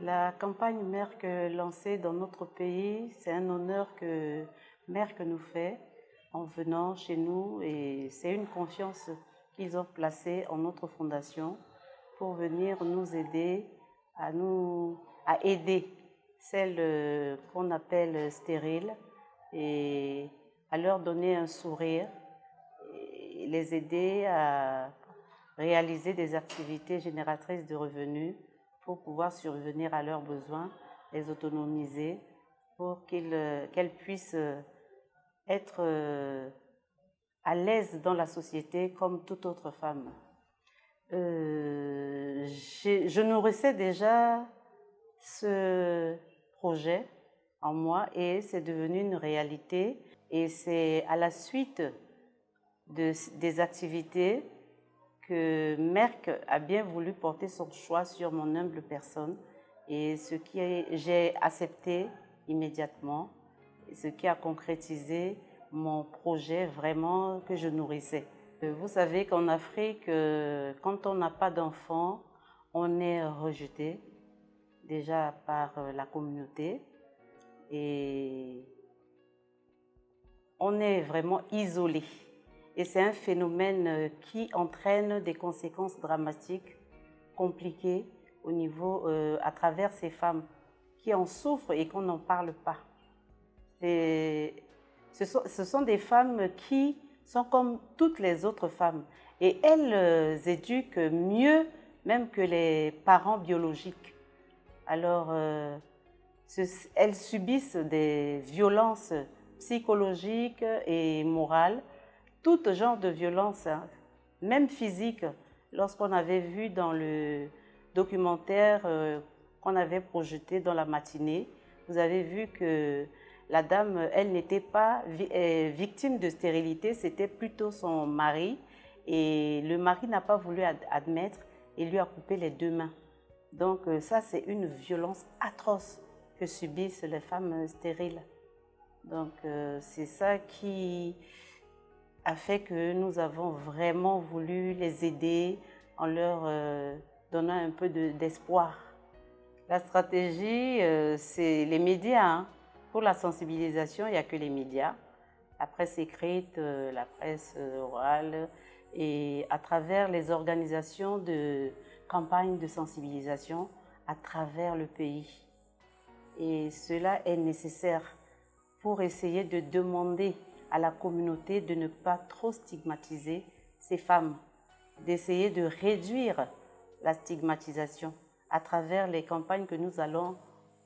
La campagne Merck lancée dans notre pays, c'est un honneur que Merck nous fait en venant chez nous et c'est une confiance qu'ils ont placée en notre fondation pour venir nous aider à aider celles qu'on appelle stériles et à leur donner un sourire et les aider à réaliser des activités génératrices de revenus pour pouvoir survenir à leurs besoins, les autonomiser pour qu'elles puissent être à l'aise dans la société comme toute autre femme. Je nourrissais déjà ce projet en moi et c'est devenu une réalité et c'est à la suite des activités que Merck a bien voulu porter son choix sur mon humble personne et j'ai accepté immédiatement, ce qui a concrétisé mon projet vraiment que je nourrissais. Vous savez qu'en Afrique, quand on n'a pas d'enfants, on est rejeté déjà par la communauté et on est vraiment isolé. Et c'est un phénomène qui entraîne des conséquences dramatiques, compliquées au niveau, à travers ces femmes qui en souffrent et qu'on n'en parle pas. Ce sont des femmes qui sont comme toutes les autres femmes et elles éduquent mieux même que les parents biologiques. Alors, elles subissent des violences psychologiques et morales, tout genre de violence, même physique. Lorsqu'on avait vu dans le documentaire qu'on avait projeté dans la matinée, vous avez vu que la dame, elle n'était pas victime de stérilité, c'était plutôt son mari. Et le mari n'a pas voulu admettre et lui a coupé les 2 mains. Donc ça, c'est une violence atroce que subissent les femmes stériles. Donc c'est ça qui a fait que nous avons vraiment voulu les aider en leur donnant un peu d'espoir. La stratégie, c'est les médias. Pour la sensibilisation, il n'y a que les médias. La presse écrite, la presse orale et à travers les organisations de campagnes de sensibilisation à travers le pays. Et cela est nécessaire pour essayer de demander à la communauté de ne pas trop stigmatiser ces femmes, d'essayer de réduire la stigmatisation à travers les campagnes que nous allons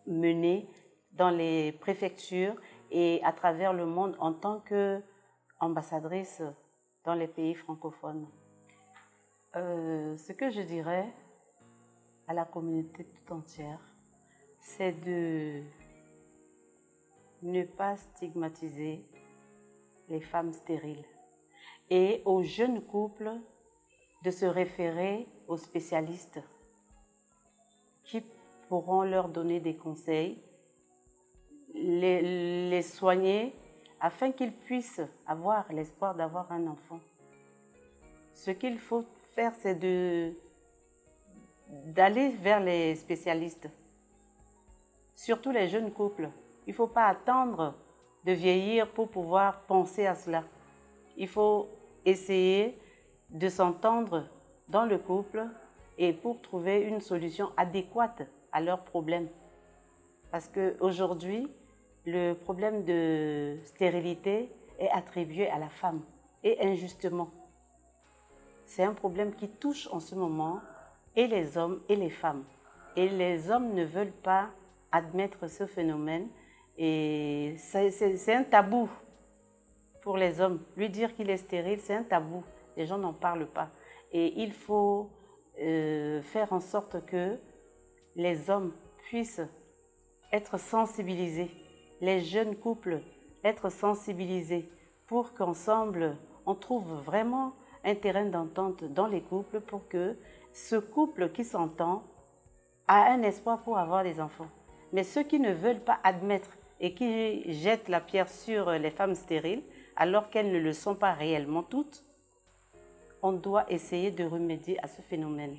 mener dans les préfectures et à travers le monde en tant qu'ambassadrice dans les pays francophones. Ce que je dirais à la communauté tout entière, c'est de ne pas stigmatiser les femmes stériles et aux jeunes couples de se référer aux spécialistes qui pourront leur donner des conseils, les soigner afin qu'ils puissent avoir l'espoir d'avoir un enfant. Ce qu'il faut faire, c'est d'aller vers les spécialistes, surtout les jeunes couples. Il ne faut pas attendre de vieillir pour pouvoir penser à cela. Il faut essayer de s'entendre dans le couple et pour trouver une solution adéquate à leurs problèmes. Parce qu'aujourd'hui, le problème de stérilité est attribué à la femme et injustement. C'est un problème qui touche en ce moment et les hommes et les femmes. Et les hommes ne veulent pas admettre ce phénomène et c'est un tabou pour les hommes. Lui dire qu'il est stérile, c'est un tabou. Les gens n'en parlent pas. Et il faut faire en sorte que les hommes puissent être sensibilisés, les jeunes couples être sensibilisés pour qu'ensemble, on trouve vraiment un terrain d'entente dans les couples pour que ce couple qui s'entend a un espoir pour avoir des enfants. Mais ceux qui ne veulent pas admettre et qui jettent la pierre sur les femmes stériles, alors qu'elles ne le sont pas réellement toutes, on doit essayer de remédier à ce phénomène.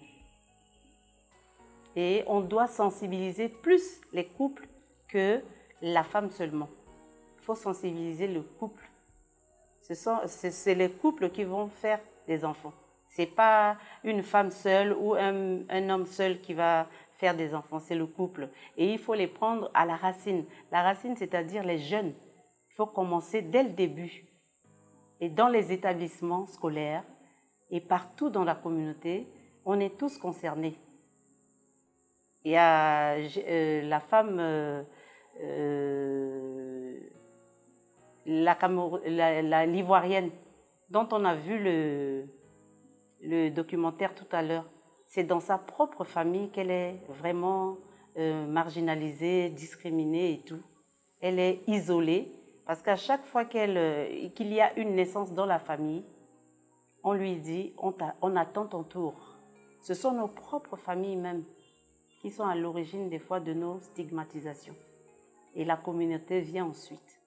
Et on doit sensibiliser plus les couples que la femme seulement. Il faut sensibiliser le couple. C'est les couples qui vont faire des enfants. Ce n'est pas une femme seule ou un homme seul qui va faire des enfants, c'est le couple. Et il faut les prendre à la racine. La racine, c'est-à-dire les jeunes. Il faut commencer dès le début. Et dans les établissements scolaires et partout dans la communauté, on est tous concernés. Il y a la femme, l'ivoirienne, dont on a vu le documentaire tout à l'heure. C'est dans sa propre famille qu'elle est vraiment marginalisée, discriminée et tout. Elle est isolée parce qu'à chaque fois qu'il y a une naissance dans la famille, on lui dit on attend ton tour. Ce sont nos propres familles même qui sont à l'origine des fois de nos stigmatisations. Et la communauté vient ensuite.